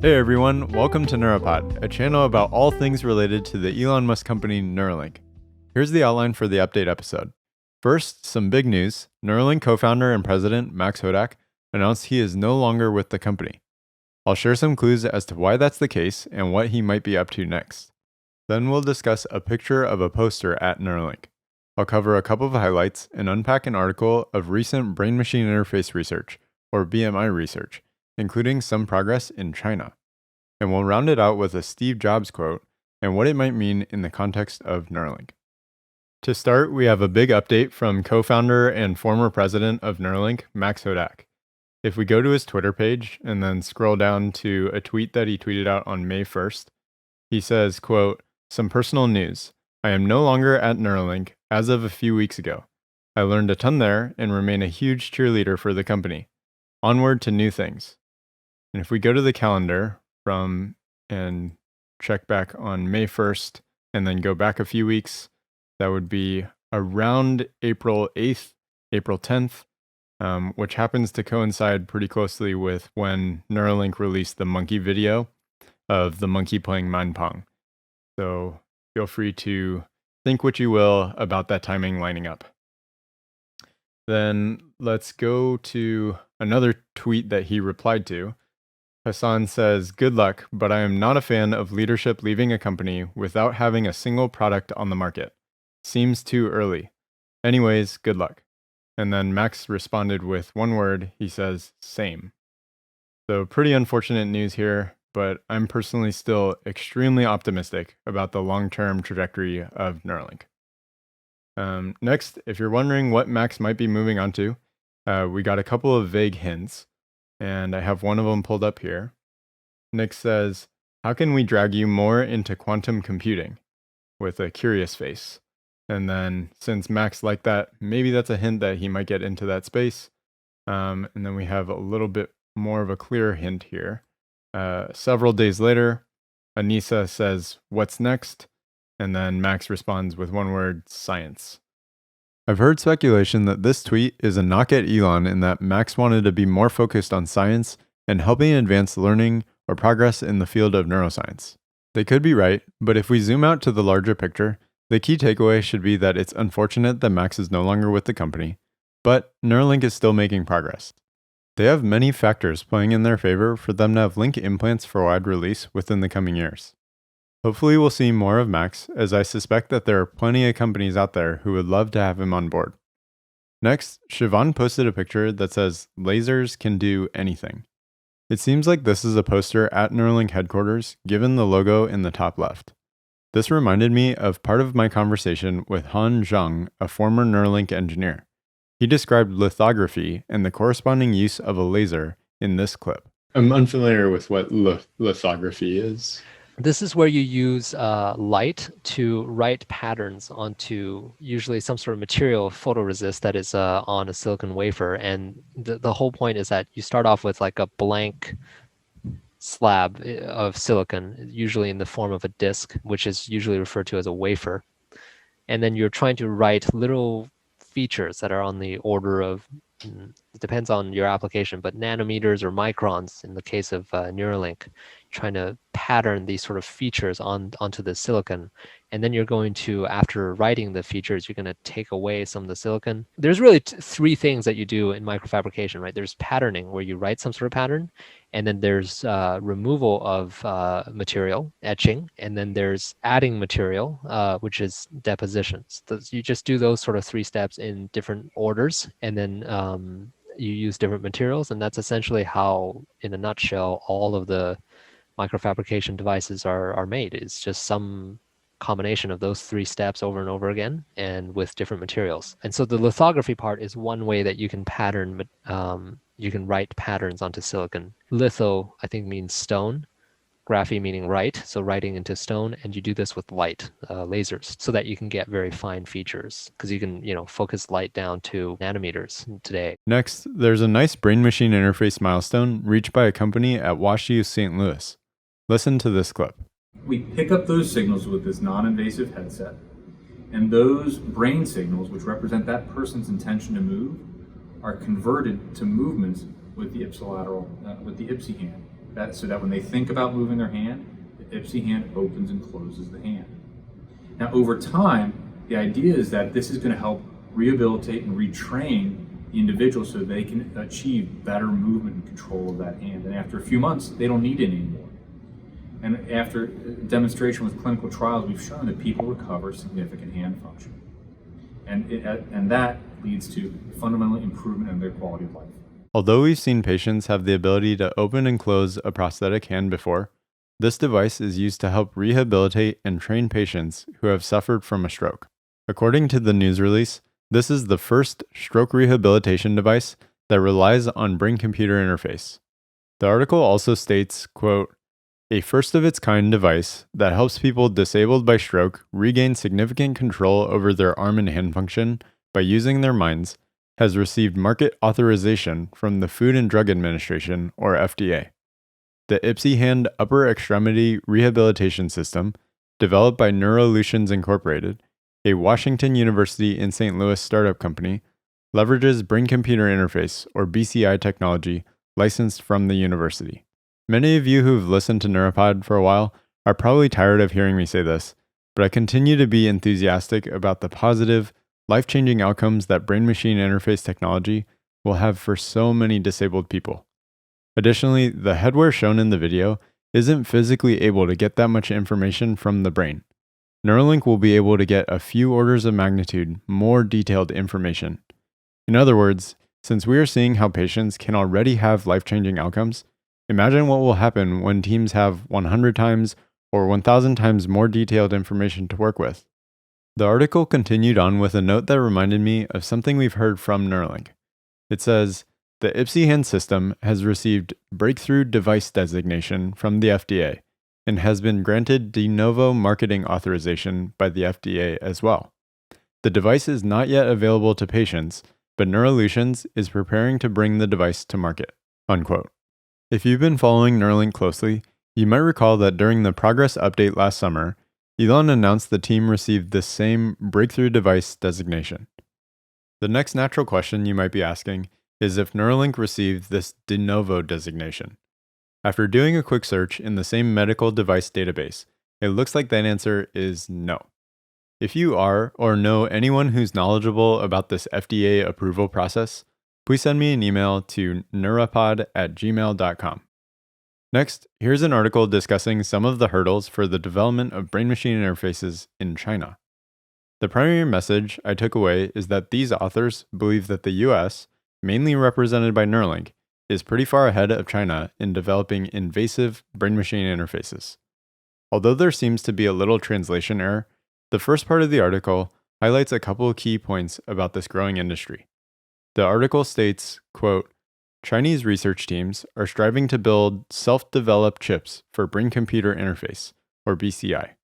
Hey everyone, welcome to Neura Pod, a channel about all things related to the Elon Musk company Neuralink. Here's the outline for the update episode. First, some big news. Neuralink co-founder and president Max Hodak announced he is no longer with the company. I'll share some clues as to why that's the case and what he might be up to next. Then we'll discuss a picture of a poster at Neuralink. I'll cover a couple of highlights and unpack an article of recent brain-machine interface research, or BMI research, including some progress in China. And we'll round it out with a Steve Jobs quote and what it might mean in the context of Neuralink. To start, we have a big update from co-founder and former president of Neuralink, Max Hodak. If we go to his Twitter page and then scroll down to a tweet that he tweeted out on May 1st, he says, quote, "Some personal news. I am no longer at Neuralink as of a few weeks ago. I learned a ton there and remain a huge cheerleader for the company. Onward to new things." And if we go to the calendar and check back on May 1st and then go back a few weeks, that would be around April 8th, April 10th, which happens to coincide pretty closely with when Neuralink released the monkey video of the monkey playing Mind Pong. So feel free to think what you will about that timing lining up. Then let's go to another tweet that he replied to. Hassan says, "Good luck, but I am not a fan of leadership leaving a company without having a single product on the market. Seems too early. Anyways, good luck." And then Max responded with one word. He says, "Same." So pretty unfortunate news here, but I'm personally still extremely optimistic about the long-term trajectory of Neuralink. Next, if you're wondering what Max might be moving on to, we got a couple of vague hints, and I have one of them pulled up here. Nick says, "How can we drag you more into quantum computing?" with a curious face. And then since Max liked that, maybe that's a hint that he might get into that space. And then we have a little bit more of a clear hint here. Several days later, Anissa says, "What's next?" And then Max responds with one word, "Science." I've heard speculation that this tweet is a knock at Elon in that Max wanted to be more focused on science and helping advance learning or progress in the field of neuroscience. They could be right, but if we zoom out to the larger picture, the key takeaway should be that it's unfortunate that Max is no longer with the company, but Neuralink is still making progress. They have many factors playing in their favor for them to have Link implants for wide release within the coming years. Hopefully we'll see more of Max, as I suspect that there are plenty of companies out there who would love to have him on board. Next, Siobhan posted a picture that says, "Lasers can do anything." It seems like this is a poster at Neuralink headquarters, given the logo in the top left. This reminded me of part of my conversation with Han Zhang, a former Neuralink engineer. He described lithography and the corresponding use of a laser in this clip. I'm unfamiliar with what lithography is. This is where you use light to write patterns onto usually some sort of material, photoresist, that is on a silicon wafer. And the whole point is that you start off with like a blank slab of silicon, usually in the form of a disk, which is usually referred to as a wafer. And then you're trying to write little features that are on the order of, it depends on your application, but nanometers or microns in the case of Neuralink, trying to pattern these sort of features onto the silicon. And then you're going to, after writing the features, you're going to take away some of the silicon. There's really three things that you do in microfabrication, right? There's patterning, where you write some sort of pattern, and then there's removal of material, etching, and then there's adding material, which is depositions. You just do those sort of three steps in different orders, and then you use different materials, and that's essentially how, in a nutshell, all of the microfabrication devices are made. It's just some combination of those three steps over and over again, and with different materials. And so the lithography part is one way that you can pattern, you can write patterns onto silicon. Litho, I think, means stone. Graphy meaning write, so writing into stone, and you do this with light, lasers, so that you can get very fine features, because you can, focus light down to nanometers today. Next, there's a nice brain-machine interface milestone reached by a company at WashU St. Louis. Listen to this clip. We pick up those signals with this non-invasive headset, and those brain signals, which represent that person's intention to move, are converted to movements with the ipsilateral, with the ipsi hand. so that when they think about moving their hand, the IPSI hand opens and closes the hand. Now, over time, the idea is that this is going to help rehabilitate and retrain the individual so they can achieve better movement and control of that hand. And after a few months, they don't need it anymore. And after demonstration with clinical trials, we've shown that people recover significant hand function. And that leads to fundamental improvement in their quality of life. Although we've seen patients have the ability to open and close a prosthetic hand before, this device is used to help rehabilitate and train patients who have suffered from a stroke. According to the news release, this is the first stroke rehabilitation device that relies on brain-computer interface. The article also states, quote, "A first-of-its-kind device that helps people disabled by stroke regain significant control over their arm and hand function by using their minds has received market authorization from the Food and Drug Administration, or FDA. The IPSI Hand Upper Extremity Rehabilitation System, developed by Neuralink Incorporated, a Washington University in St. Louis startup company, leverages brain-computer interface, or BCI technology, licensed from the university." Many of you who've listened to Neura Pod for a while are probably tired of hearing me say this, but I continue to be enthusiastic about the positive, life-changing outcomes that brain-machine interface technology will have for so many disabled people. Additionally, the headwear shown in the video isn't physically able to get that much information from the brain. Neuralink will be able to get a few orders of magnitude more detailed information. In other words, since we are seeing how patients can already have life-changing outcomes, imagine what will happen when teams have 100 times or 1,000 times more detailed information to work with. The article continued on with a note that reminded me of something we've heard from Neuralink. It says, "The IPSI hand system has received Breakthrough Device Designation from the FDA and has been granted de novo marketing authorization by the FDA as well. The device is not yet available to patients, but Neuralink is preparing to bring the device to market." Unquote. If you've been following Neuralink closely, you might recall that during the progress update last summer, Elon announced the team received this same Breakthrough Device Designation. The next natural question you might be asking is if Neuralink received this de novo designation. After doing a quick search in the same medical device database, it looks like that answer is no. If you are or know anyone who's knowledgeable about this FDA approval process, please send me an email to neurapod@gmail.com. Next, here's an article discussing some of the hurdles for the development of brain-machine interfaces in China. The primary message I took away is that these authors believe that the US, mainly represented by Neuralink, is pretty far ahead of China in developing invasive brain-machine interfaces. Although there seems to be a little translation error, the first part of the article highlights a couple of key points about this growing industry. The article states, quote, "Chinese research teams are striving to build self-developed chips for brain-computer interface, or BCI,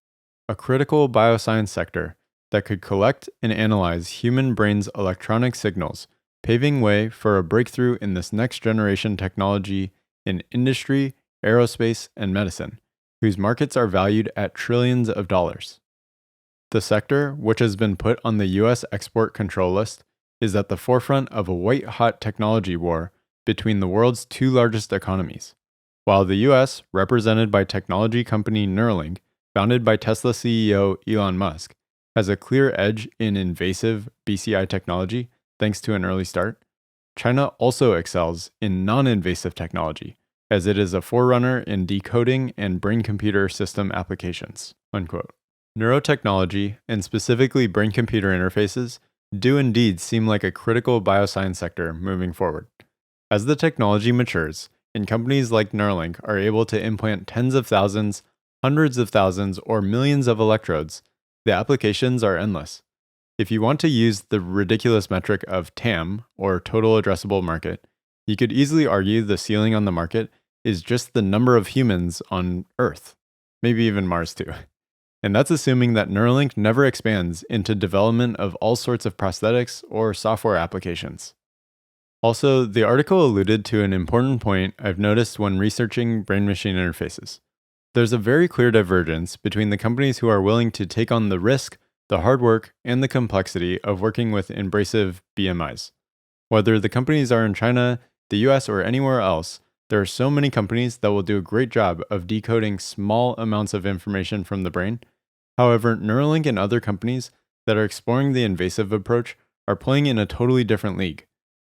a critical bioscience sector that could collect and analyze human brain's electronic signals, paving way for a breakthrough in this next-generation technology in industry, aerospace, and medicine, whose markets are valued at trillions of dollars." The sector, which has been put on the US export control list, is at the forefront of a white-hot technology war between the world's two largest economies. While the US, represented by technology company Neuralink, founded by Tesla CEO Elon Musk, has a clear edge in invasive BCI technology thanks to an early start, China also excels in non-invasive technology, as it is a forerunner in decoding and brain-computer system applications. Unquote. Neurotechnology, and specifically brain-computer interfaces, do indeed seem like a critical bioscience sector moving forward. As the technology matures, and companies like Neuralink are able to implant tens of thousands, hundreds of thousands, or millions of electrodes, the applications are endless. If you want to use the ridiculous metric of TAM, or total addressable market, you could easily argue the ceiling on the market is just the number of humans on Earth, maybe even Mars too. And that's assuming that Neuralink never expands into development of all sorts of prosthetics or software applications. Also, the article alluded to an important point I've noticed when researching brain-machine interfaces. There's a very clear divergence between the companies who are willing to take on the risk, the hard work, and the complexity of working with invasive BMIs. Whether the companies are in China, the US, or anywhere else, There are so many companies that will do a great job of decoding small amounts of information from the brain. However, Neuralink and other companies that are exploring the invasive approach are playing in a totally different league.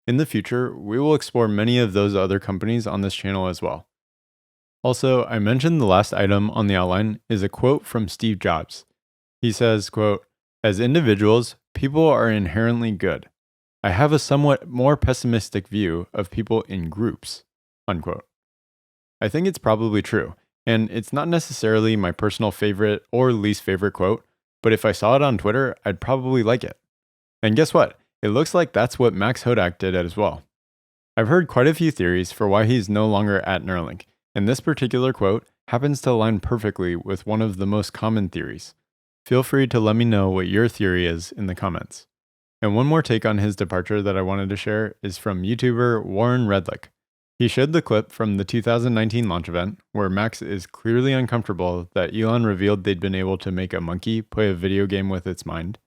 In the future, we will explore many of those other companies on this channel as well. Also, I mentioned the last item on the outline is a quote from Steve Jobs. He says, quote, "As individuals, people are inherently good. I have a somewhat more pessimistic view of people in groups," unquote. I think it's probably true, and it's not necessarily my personal favorite or least favorite quote, but if I saw it on Twitter, I'd probably like it. And guess what? It looks like that's what Max Hodak did as well. I've heard quite a few theories for why he's no longer at Neuralink, and this particular quote happens to align perfectly with one of the most common theories. Feel free to let me know what your theory is in the comments. And one more take on his departure that I wanted to share is from YouTuber Warren Redlich. He showed the clip from the 2019 launch event where Max is clearly uncomfortable that Elon revealed they'd been able to make a monkey play a video game with its mind.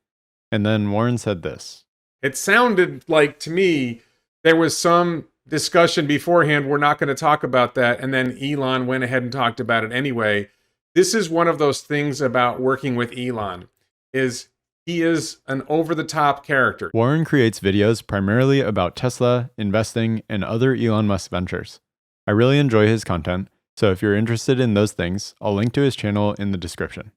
And then Warren said this. It sounded like to me there was some discussion beforehand, we're not going to talk about that, and then Elon went ahead and talked about it anyway. This is one of those things about working with Elon, is he is an over-the-top character. Warren creates videos primarily about Tesla, investing, and other Elon Musk ventures. I really enjoy his content, so if you're interested in those things, I'll link to his channel in the description.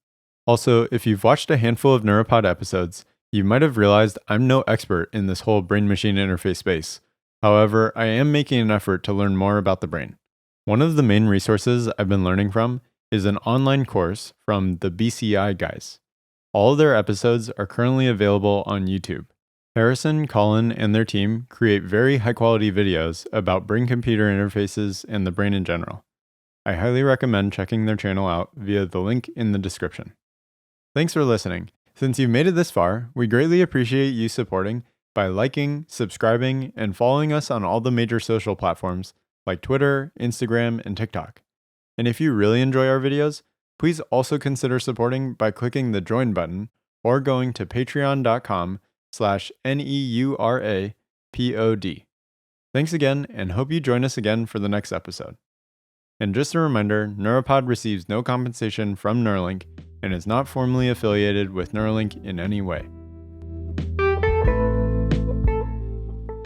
Also, if you've watched a handful of Neura Pod episodes, you might have realized I'm no expert in this whole brain-machine interface space. However, I am making an effort to learn more about the brain. One of the main resources I've been learning from is an online course from the BCI guys. All of their episodes are currently available on YouTube. Harrison, Colin, and their team create very high-quality videos about brain-computer interfaces and the brain in general. I highly recommend checking their channel out via the link in the description. Thanks for listening. Since you've made it this far, we greatly appreciate you supporting by liking, subscribing, and following us on all the major social platforms like Twitter, Instagram, and TikTok. And if you really enjoy our videos, please also consider supporting by clicking the join button or going to patreon.com/NEURAPOD. Thanks again, and hope you join us again for the next episode. And just a reminder, Neura Pod receives no compensation from Neuralink and is not formally affiliated with Neuralink in any way.